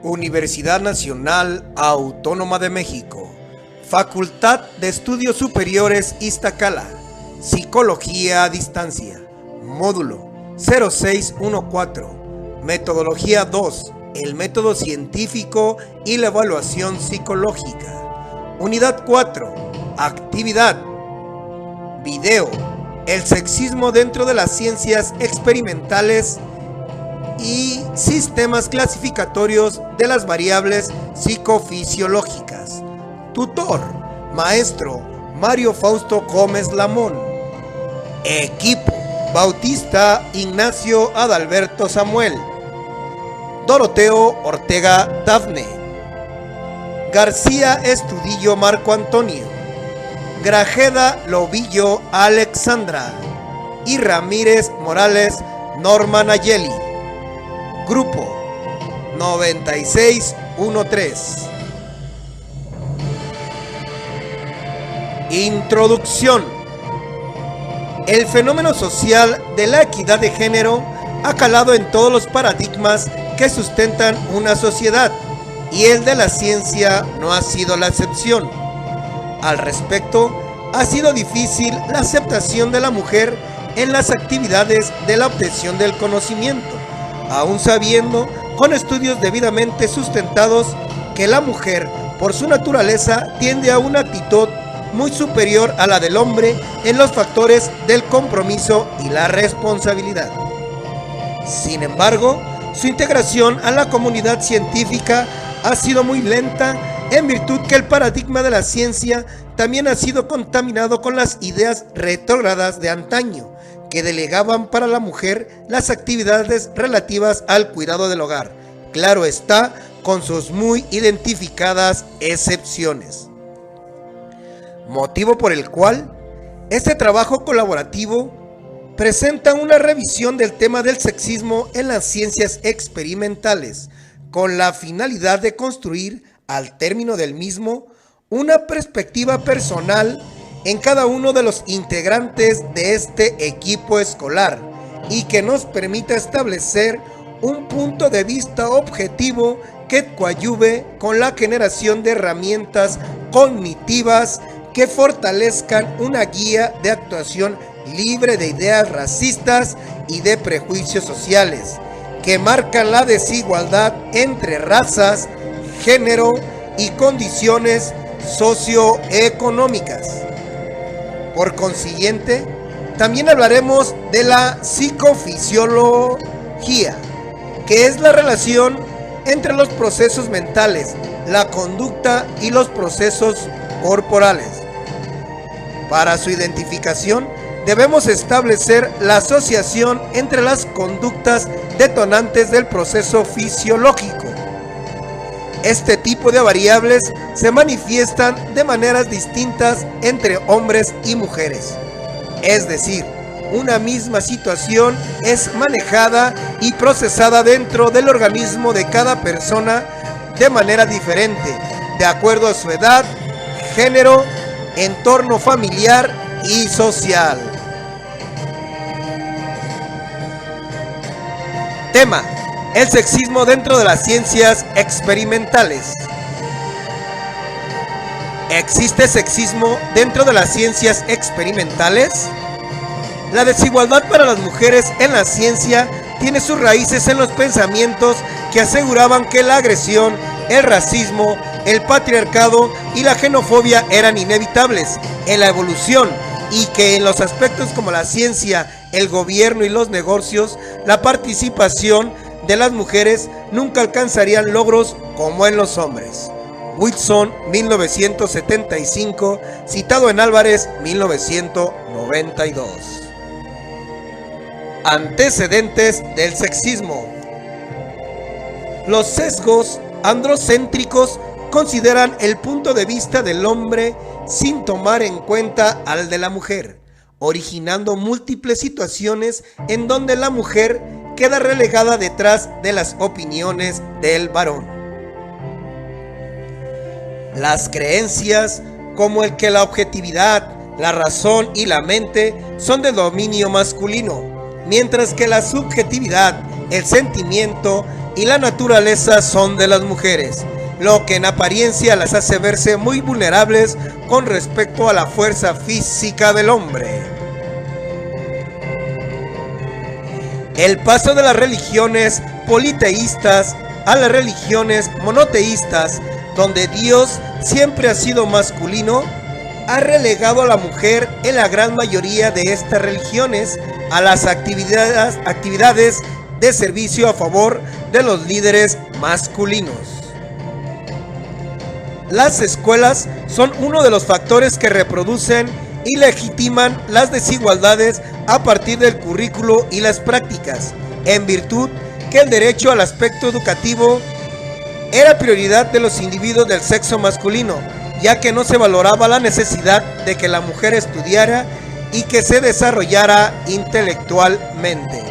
Universidad Nacional Autónoma de México, Facultad de Estudios Superiores Iztacala, Psicología a Distancia, Módulo 0614, Metodología 2, el método científico y la evaluación psicológica. Unidad 4, Actividad. Video, el sexismo dentro de las ciencias experimentales y sistemas clasificatorios de las variables psicofisiológicas. Tutor, maestro Mario Fausto Gómez Lamón. Equipo, Bautista Ignacio Adalberto Samuel, Doroteo Ortega Dafne, García Estudillo Marco Antonio, Grajeda Lobillo Alexandra y Ramírez Morales Norma Nayeli. Grupo 9613. Introducción. El fenómeno social de la equidad de género ha calado en todos los paradigmas que sustentan una sociedad, y el de la ciencia no ha sido la excepción. Al respecto, ha sido difícil la aceptación de la mujer en las actividades de la obtención del conocimiento, aún sabiendo, con estudios debidamente sustentados, que la mujer, por su naturaleza, tiende a una actitud muy superior a la del hombre en los factores del compromiso y la responsabilidad. Sin embargo, su integración a la comunidad científica ha sido muy lenta, en virtud que el paradigma de la ciencia también ha sido contaminado con las ideas retrógradas de antaño, que delegaban para la mujer las actividades relativas al cuidado del hogar, claro está, con sus muy identificadas excepciones. Motivo por el cual este trabajo colaborativo presenta una revisión del tema del sexismo en las ciencias experimentales, con la finalidad de construir, al término del mismo, una perspectiva personal en cada uno de los integrantes de este equipo escolar, y que nos permita establecer un punto de vista objetivo que coadyuve con la generación de herramientas cognitivas que fortalezcan una guía de actuación libre de ideas racistas y de prejuicios sociales, que marcan la desigualdad entre razas, género y condiciones socioeconómicas. Por consiguiente, también hablaremos de la psicofisiología, que es la relación entre los procesos mentales, la conducta y los procesos corporales. Para su identificación, debemos establecer la asociación entre las conductas detonantes del proceso fisiológico. Este tipo de variables se manifiestan de maneras distintas entre hombres y mujeres. Es decir, una misma situación es manejada y procesada dentro del organismo de cada persona de manera diferente, de acuerdo a su edad, género, entorno familiar y social. Tema: el sexismo dentro de las ciencias experimentales. ¿Existe sexismo dentro de las ciencias experimentales? La desigualdad para las mujeres en la ciencia tiene sus raíces en los pensamientos que aseguraban que la agresión, el racismo, el patriarcado y la xenofobia eran inevitables en la evolución, y que en los aspectos como la ciencia, el gobierno y los negocios, la participación de las mujeres nunca alcanzarían logros como en los hombres. Whitson, 1975, citado en Álvarez, 1992. Antecedentes del sexismo. Los sesgos androcéntricos consideran el punto de vista del hombre sin tomar en cuenta al de la mujer, originando múltiples situaciones en donde la mujer queda relegada detrás de las opiniones del varón. Las creencias, como el que la objetividad, la razón y la mente son de dominio masculino, mientras que la subjetividad, el sentimiento y la naturaleza son de las mujeres, lo que en apariencia las hace verse muy vulnerables con respecto a la fuerza física del hombre. El paso de las religiones politeístas a las religiones monoteístas, donde Dios siempre ha sido masculino, ha relegado a la mujer en la gran mayoría de estas religiones a las actividades de servicio a favor de los líderes masculinos. Las escuelas son uno de los factores que reproducen y legitiman las desigualdades a partir del currículo y las prácticas, en virtud que el derecho al aspecto educativo era prioridad de los individuos del sexo masculino, ya que no se valoraba la necesidad de que la mujer estudiara y que se desarrollara intelectualmente.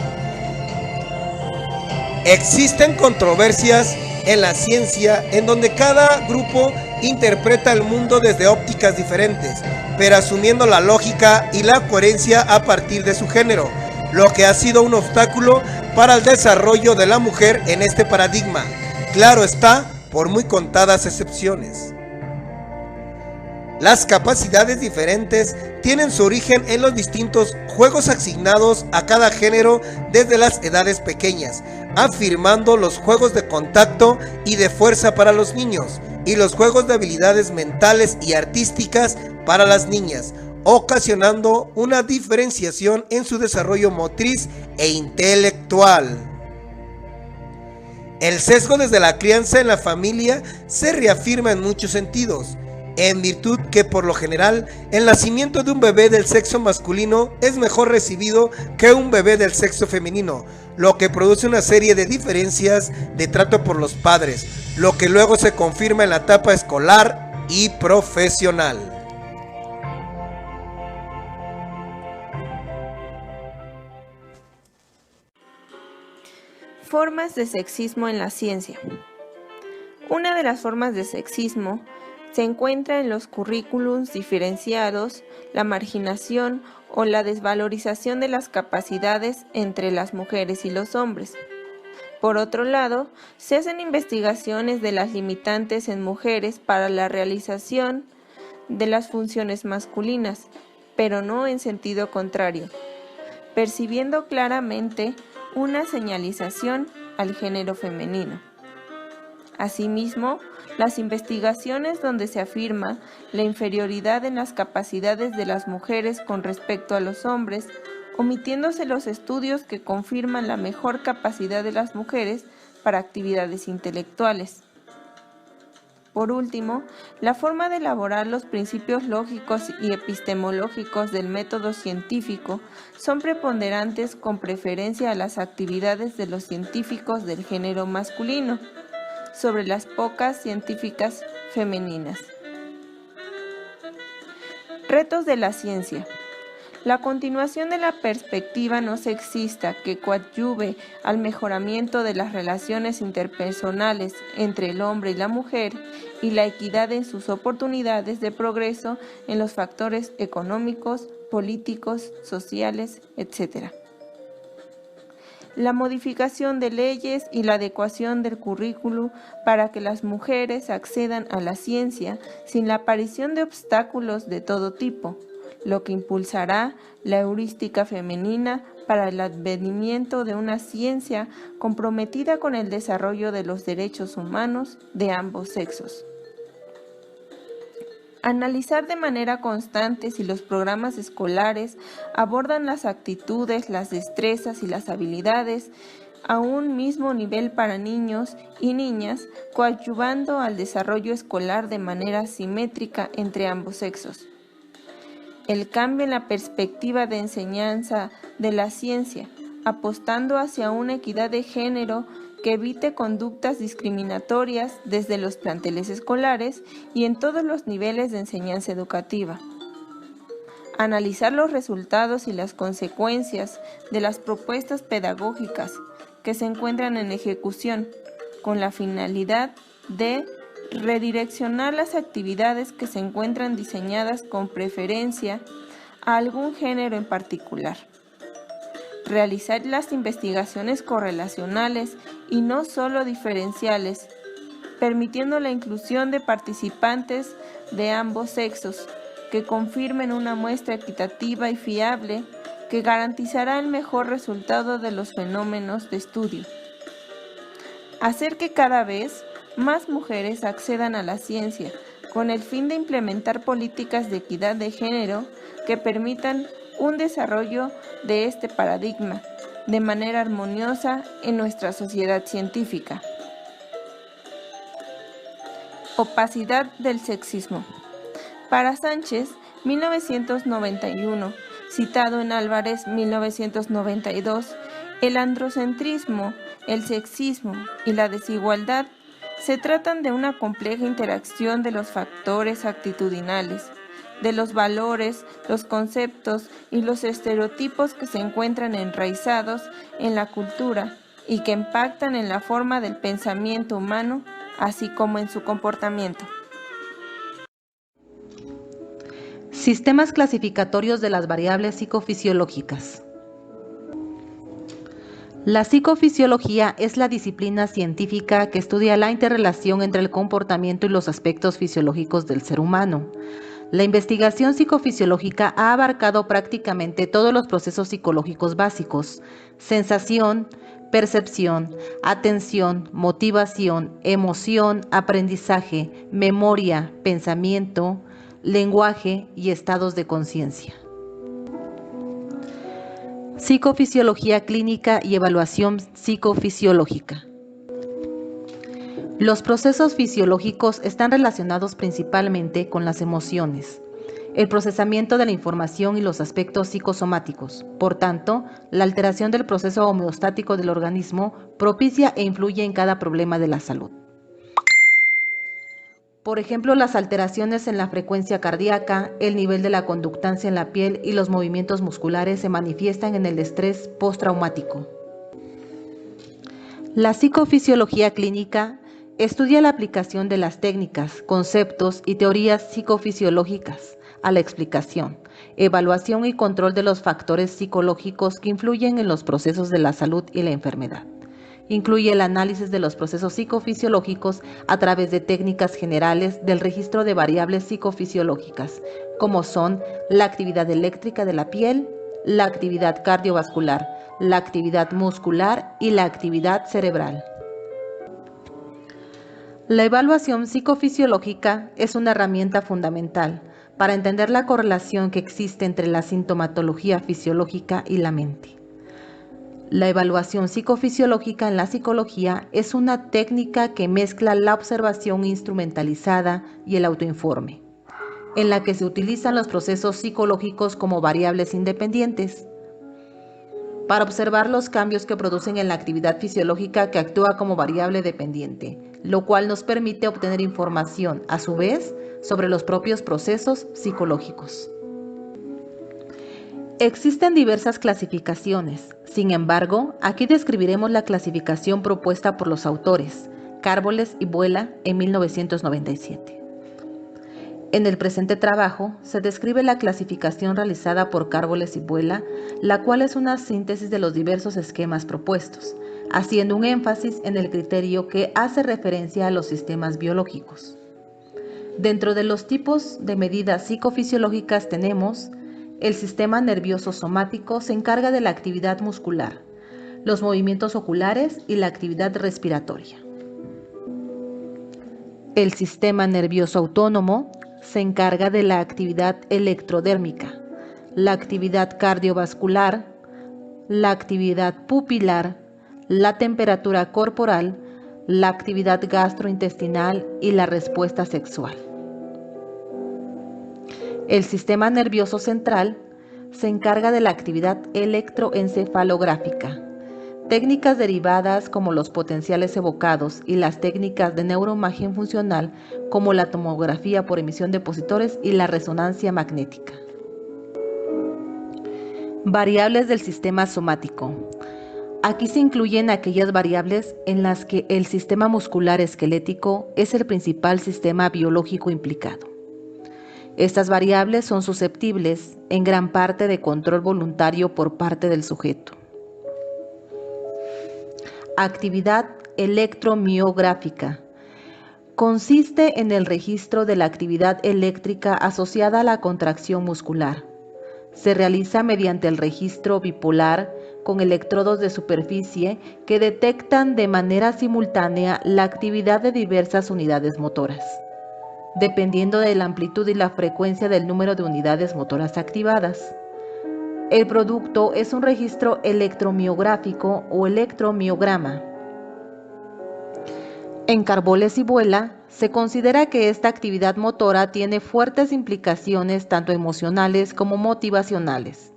Existen controversias en la ciencia en donde cada grupo interpreta el mundo desde ópticas diferentes, pero asumiendo la lógica y la coherencia a partir de su género, lo que ha sido un obstáculo para el desarrollo de la mujer en este paradigma. Claro está, por muy contadas excepciones. Las capacidades diferentes tienen su origen en los distintos juegos asignados a cada género desde las edades pequeñas, afirmando los juegos de contacto y de fuerza para los niños y los juegos de habilidades mentales y artísticas para las niñas, ocasionando una diferenciación en su desarrollo motriz e intelectual. El sesgo desde la crianza en la familia se reafirma en muchos sentidos, en virtud que por lo general el nacimiento de un bebé del sexo masculino es mejor recibido que un bebé del sexo femenino, lo que produce una serie de diferencias de trato por los padres, lo que luego se confirma en la etapa escolar y profesional. Formas de sexismo en la ciencia. Una de las formas de sexismo se encuentra en los currículums diferenciados, la marginación o la desvalorización de las capacidades entre las mujeres y los hombres. Por otro lado, se hacen investigaciones de las limitantes en mujeres para la realización de las funciones masculinas, pero no en sentido contrario, percibiendo claramente una señalización al género femenino. Asimismo, las investigaciones donde se afirma la inferioridad en las capacidades de las mujeres con respecto a los hombres, omitiéndose los estudios que confirman la mejor capacidad de las mujeres para actividades intelectuales. Por último, la forma de elaborar los principios lógicos y epistemológicos del método científico son preponderantes con preferencia a las actividades de los científicos del género masculino, sobre las pocas científicas femeninas. Retos de la ciencia. La continuación de la perspectiva no sexista que coadyuve al mejoramiento de las relaciones interpersonales entre el hombre y la mujer y la equidad en sus oportunidades de progreso en los factores económicos, políticos, sociales, etc. La modificación de leyes y la adecuación del currículo para que las mujeres accedan a la ciencia sin la aparición de obstáculos de todo tipo, lo que impulsará la heurística femenina para el advenimiento de una ciencia comprometida con el desarrollo de los derechos humanos de ambos sexos. Analizar de manera constante si los programas escolares abordan las actitudes, las destrezas y las habilidades a un mismo nivel para niños y niñas, coadyuvando al desarrollo escolar de manera simétrica entre ambos sexos. El cambio en la perspectiva de enseñanza de la ciencia, apostando hacia una equidad de género que evite conductas discriminatorias desde los planteles escolares y en todos los niveles de enseñanza educativa. Analizar los resultados y las consecuencias de las propuestas pedagógicas que se encuentran en ejecución con la finalidad de redireccionar las actividades que se encuentran diseñadas con preferencia a algún género en particular, realizar las investigaciones correlacionales y no solo diferenciales, permitiendo la inclusión de participantes de ambos sexos que confirmen una muestra equitativa y fiable que garantizará el mejor resultado de los fenómenos de estudio. Hacer que cada vez más mujeres accedan a la ciencia con el fin de implementar políticas de equidad de género que permitan un desarrollo de este paradigma de manera armoniosa en nuestra sociedad científica. Opacidad del sexismo. Para Sánchez, 1991, citado en Álvarez, 1992, el androcentrismo, el sexismo y la desigualdad se tratan de una compleja interacción de los factores actitudinales, de los valores, los conceptos y los estereotipos que se encuentran enraizados en la cultura y que impactan en la forma del pensamiento humano, así como en su comportamiento. Sistemas clasificatorios de las variables psicofisiológicas. La psicofisiología es la disciplina científica que estudia la interrelación entre el comportamiento y los aspectos fisiológicos del ser humano. La investigación psicofisiológica ha abarcado prácticamente todos los procesos psicológicos básicos: sensación, percepción, atención, motivación, emoción, aprendizaje, memoria, pensamiento, lenguaje y estados de conciencia. Psicofisiología clínica y evaluación psicofisiológica. Los procesos fisiológicos están relacionados principalmente con las emociones, el procesamiento de la información y los aspectos psicosomáticos. Por tanto, la alteración del proceso homeostático del organismo propicia e influye en cada problema de la salud. Por ejemplo, las alteraciones en la frecuencia cardíaca, el nivel de la conductancia en la piel y los movimientos musculares se manifiestan en el estrés postraumático. La psicofisiología clínica estudia la aplicación de las técnicas, conceptos y teorías psicofisiológicas a la explicación, evaluación y control de los factores psicológicos que influyen en los procesos de la salud y la enfermedad. Incluye el análisis de los procesos psicofisiológicos a través de técnicas generales del registro de variables psicofisiológicas, como son la actividad eléctrica de la piel, la actividad cardiovascular, la actividad muscular y la actividad cerebral. La evaluación psicofisiológica es una herramienta fundamental para entender la correlación que existe entre la sintomatología fisiológica y la mente. La evaluación psicofisiológica en la psicología es una técnica que mezcla la observación instrumentalizada y el autoinforme, en la que se utilizan los procesos psicológicos como variables independientes para observar los cambios que producen en la actividad fisiológica que actúa como variable dependiente, lo cual nos permite obtener información, a su vez, sobre los propios procesos psicológicos. Existen diversas clasificaciones. Sin embargo, aquí describiremos la clasificación propuesta por los autores, Cárboles y Buela, en 1997. En el presente trabajo se describe la clasificación realizada por Cárboles y Buela, la cual es una síntesis de los diversos esquemas propuestos, haciendo un énfasis en el criterio que hace referencia a los sistemas biológicos. Dentro de los tipos de medidas psicofisiológicas tenemos: el sistema nervioso somático se encarga de la actividad muscular, los movimientos oculares y la actividad respiratoria. El sistema nervioso autónomo se encarga de la actividad electrodérmica, la actividad cardiovascular, la actividad pupilar, la temperatura corporal, la actividad gastrointestinal y la respuesta sexual. El sistema nervioso central se encarga de la actividad electroencefalográfica. Técnicas derivadas como los potenciales evocados y las técnicas de neuroimagen funcional como la tomografía por emisión de positores y la resonancia magnética. Variables del sistema somático. Aquí se incluyen aquellas variables en las que el sistema muscular esquelético es el principal sistema biológico implicado. Estas variables son susceptibles, en gran parte, de control voluntario por parte del sujeto. Actividad electromiográfica. Consiste en el registro de la actividad eléctrica asociada a la contracción muscular. Se realiza mediante el registro bipolar con electrodos de superficie que detectan de manera simultánea la actividad de diversas unidades motoras, dependiendo de la amplitud y la frecuencia del número de unidades motoras activadas. El producto es un registro electromiográfico o electromiograma. En Cárboles y Vuela, se considera que esta actividad motora tiene fuertes implicaciones tanto emocionales como motivacionales,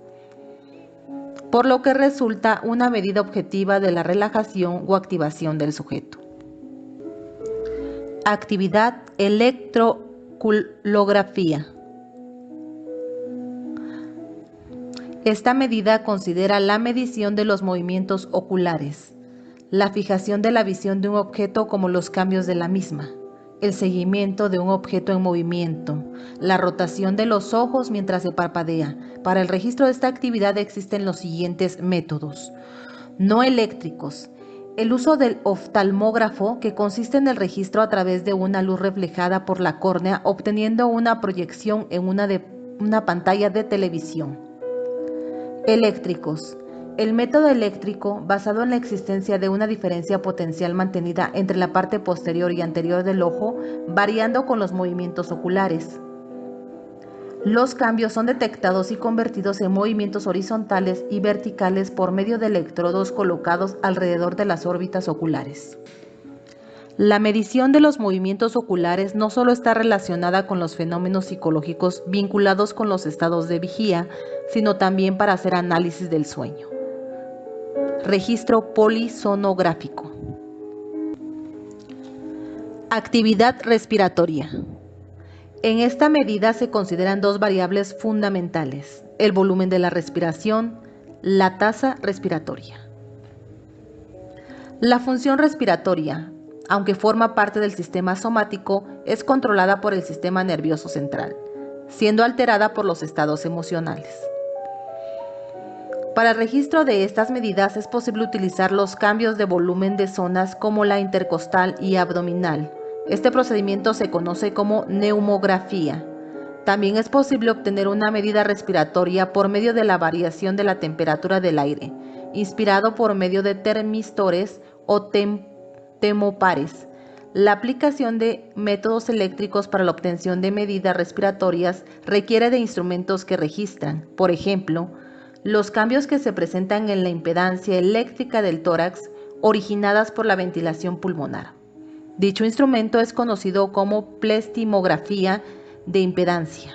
por lo que resulta una medida objetiva de la relajación o activación del sujeto. Actividad electroculografía. Esta medida considera la medición de los movimientos oculares, la fijación de la visión de un objeto como los cambios de la misma, el seguimiento de un objeto en movimiento, la rotación de los ojos mientras se parpadea. Para el registro de esta actividad existen los siguientes métodos. No eléctricos. El uso del oftalmógrafo, que consiste en el registro a través de una luz reflejada por la córnea, obteniendo una proyección en una pantalla de televisión. Eléctricos. El método eléctrico, basado en la existencia de una diferencia potencial mantenida entre la parte posterior y anterior del ojo, variando con los movimientos oculares. Los cambios son detectados y convertidos en movimientos horizontales y verticales por medio de electrodos colocados alrededor de las órbitas oculares. La medición de los movimientos oculares no solo está relacionada con los fenómenos psicológicos vinculados con los estados de vigía, sino también para hacer análisis del sueño. Registro polisonográfico. Actividad respiratoria. En esta medida se consideran dos variables fundamentales: el volumen de la respiración, la tasa respiratoria. La función respiratoria, aunque forma parte del sistema somático, es controlada por el sistema nervioso central, siendo alterada por los estados emocionales. Para el registro de estas medidas es posible utilizar los cambios de volumen de zonas como la intercostal y abdominal. Este procedimiento se conoce como neumografía. También es posible obtener una medida respiratoria por medio de la variación de la temperatura del aire, inspirado por medio de termistores o termopares. La aplicación de métodos eléctricos para la obtención de medidas respiratorias requiere de instrumentos que registran, por ejemplo, los cambios que se presentan en la impedancia eléctrica del tórax originadas por la ventilación pulmonar. Dicho instrumento es conocido como plethysmografía de impedancia.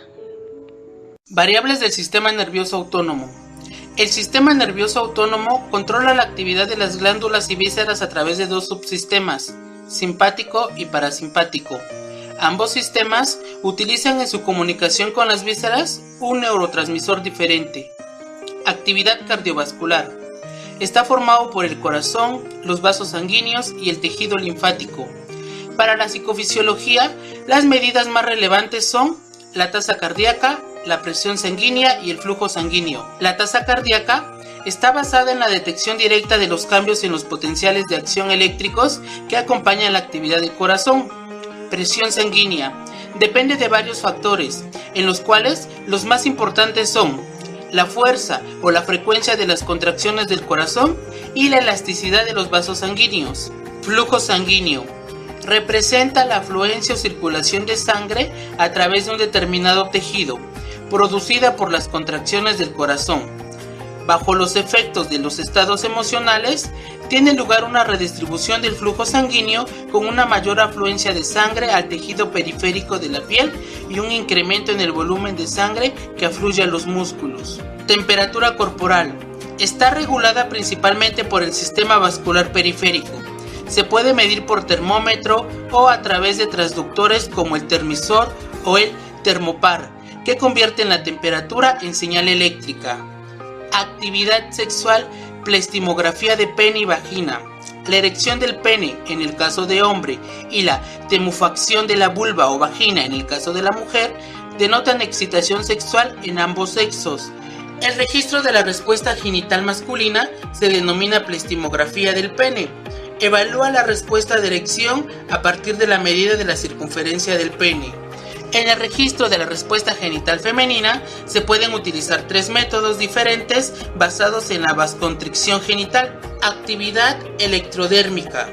Variables del sistema nervioso autónomo. El sistema nervioso autónomo controla la actividad de las glándulas y vísceras a través de dos subsistemas, simpático y parasimpático. Ambos sistemas utilizan en su comunicación con las vísceras un neurotransmisor diferente. Actividad cardiovascular. Está formado por el corazón, los vasos sanguíneos y el tejido linfático. Para la psicofisiología, las medidas más relevantes son la tasa cardíaca, la presión sanguínea y el flujo sanguíneo. La tasa cardíaca está basada en la detección directa de los cambios en los potenciales de acción eléctricos que acompañan la actividad del corazón. Presión sanguínea depende de varios factores, en los cuales los más importantes son la fuerza o la frecuencia de las contracciones del corazón y la elasticidad de los vasos sanguíneos. Flujo sanguíneo representa la afluencia o circulación de sangre a través de un determinado tejido, producida por las contracciones del corazón. Bajo los efectos de los estados emocionales, tiene lugar una redistribución del flujo sanguíneo con una mayor afluencia de sangre al tejido periférico de la piel y un incremento en el volumen de sangre que afluye a los músculos. Temperatura corporal. Está regulada principalmente por el sistema vascular periférico. Se puede medir por termómetro o a través de transductores como el termisor o el termopar, que convierten la temperatura en señal eléctrica. Actividad sexual plastimografía de pene y vagina. La erección del pene en el caso de hombre y la temufacción de la vulva o vagina en el caso de la mujer denotan excitación sexual en ambos sexos. El registro de la respuesta genital masculina se denomina plastimografía del pene. Evalúa la respuesta de erección a partir de la medida de la circunferencia del pene. En el registro de la respuesta genital femenina se pueden utilizar 3 métodos diferentes basados en la vasoconstricción genital. Actividad electrodérmica.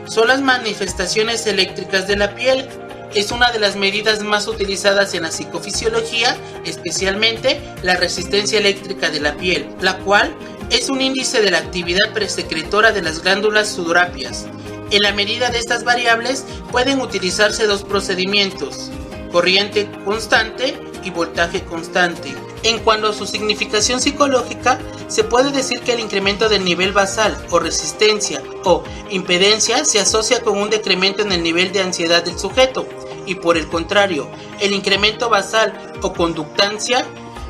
Son las manifestaciones eléctricas de la piel. Es una de las medidas más utilizadas en la psicofisiología, especialmente la resistencia eléctrica de la piel, la cual es un índice de la actividad presecretora de las glándulas sudorápeas. En la medida de estas variables pueden utilizarse 2 procedimientos: corriente constante y voltaje constante. En cuanto a su significación psicológica, se puede decir que el incremento del nivel basal o resistencia o impedencia se asocia con un decremento en el nivel de ansiedad del sujeto, y por el contrario, el incremento basal o conductancia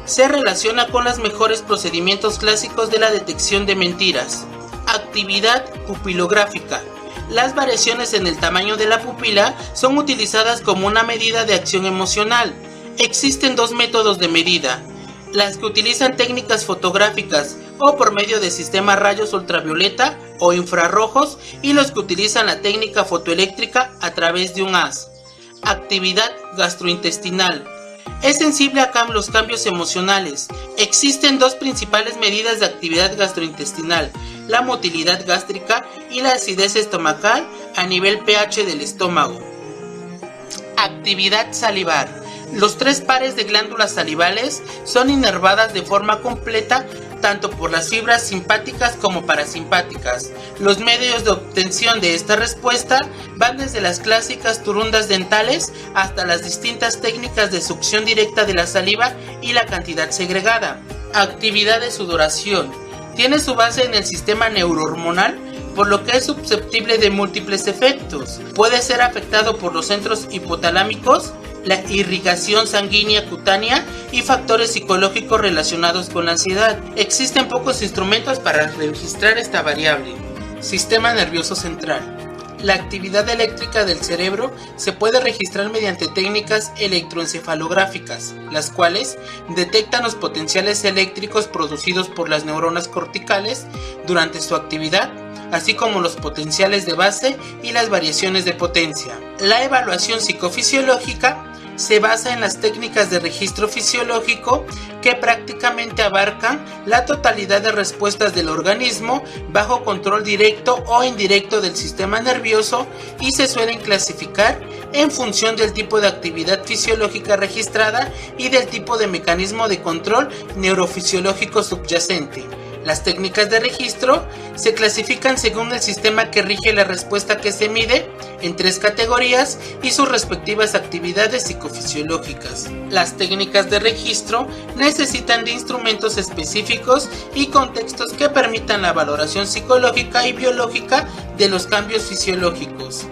se relaciona con los mejores procedimientos clásicos de la detección de mentiras. Actividad pupilográfica. Las variaciones en el tamaño de la pupila son utilizadas como una medida de acción emocional. Existen 2 métodos de medida: las que utilizan técnicas fotográficas o por medio de sistemas rayos ultravioleta o infrarrojos, y los que utilizan la técnica fotoeléctrica a través de un haz. Actividad gastrointestinal. Es sensible a los cambios emocionales. Existen 2 principales medidas de actividad gastrointestinal: la motilidad gástrica y la acidez estomacal a nivel pH del estómago. Actividad salivar. Los 3 pares de glándulas salivales son inervadas de forma completa tanto por las fibras simpáticas como parasimpáticas. Los medios de obtención de esta respuesta van desde las clásicas turundas dentales hasta las distintas técnicas de succión directa de la saliva y la cantidad segregada. Actividad de sudoración. Tiene su base en el sistema neurohormonal, por lo que es susceptible de múltiples efectos. Puede ser afectado por los centros hipotalámicos, la irrigación sanguínea cutánea y factores psicológicos relacionados con la ansiedad. Existen pocos instrumentos para registrar esta variable. Sistema nervioso central. La actividad eléctrica del cerebro se puede registrar mediante técnicas electroencefalográficas, las cuales detectan los potenciales eléctricos producidos por las neuronas corticales durante su actividad, así como los potenciales de base y las variaciones de potencia. La evaluación psicofisiológica se basa en las técnicas de registro fisiológico que prácticamente abarcan la totalidad de respuestas del organismo bajo control directo o indirecto del sistema nervioso, y se suelen clasificar en función del tipo de actividad fisiológica registrada y del tipo de mecanismo de control neurofisiológico subyacente. Las técnicas de registro se clasifican según el sistema que rige la respuesta que se mide en 3 categorías y sus respectivas actividades psicofisiológicas. Las técnicas de registro necesitan de instrumentos específicos y contextos que permitan la valoración psicológica y biológica de los cambios fisiológicos.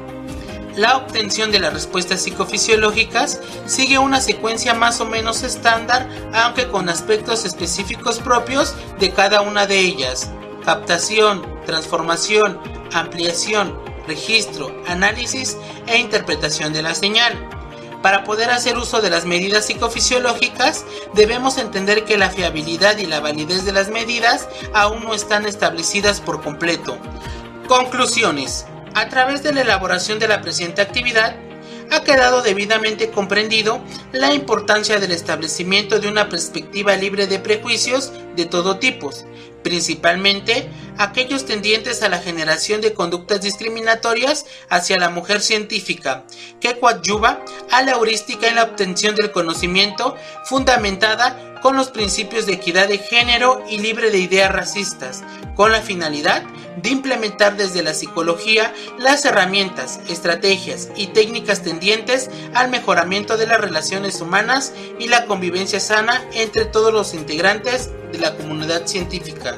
La obtención de las respuestas psicofisiológicas sigue una secuencia más o menos estándar, aunque con aspectos específicos propios de cada una de ellas: captación, transformación, ampliación, registro, análisis e interpretación de la señal. Para poder hacer uso de las medidas psicofisiológicas, debemos entender que la fiabilidad y la validez de las medidas aún no están establecidas por completo. Conclusiones. A través de la elaboración de la presente actividad, ha quedado debidamente comprendido la importancia del establecimiento de una perspectiva libre de prejuicios de todo tipo, principalmente aquellos tendientes a la generación de conductas discriminatorias hacia la mujer científica, que coadyuva a la heurística en la obtención del conocimiento fundamentada con los principios de equidad de género y libre de ideas racistas, con la finalidad de implementar desde la psicología las herramientas, estrategias y técnicas tendientes al mejoramiento de las relaciones humanas y la convivencia sana entre todos los integrantes de la comunidad científica.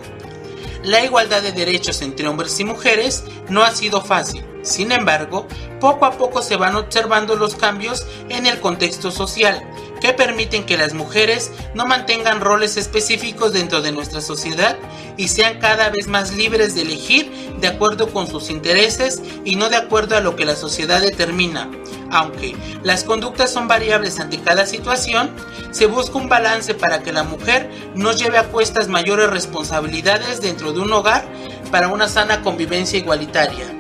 La igualdad de derechos entre hombres y mujeres no ha sido fácil. Sin embargo, poco a poco se van observando los cambios en el contexto social, que permiten que las mujeres no mantengan roles específicos dentro de nuestra sociedad y sean cada vez más libres de elegir de acuerdo con sus intereses y no de acuerdo a lo que la sociedad determina. Aunque las conductas son variables ante cada situación, se busca un balance para que la mujer no lleve a cuestas mayores responsabilidades dentro de un hogar para una sana convivencia igualitaria.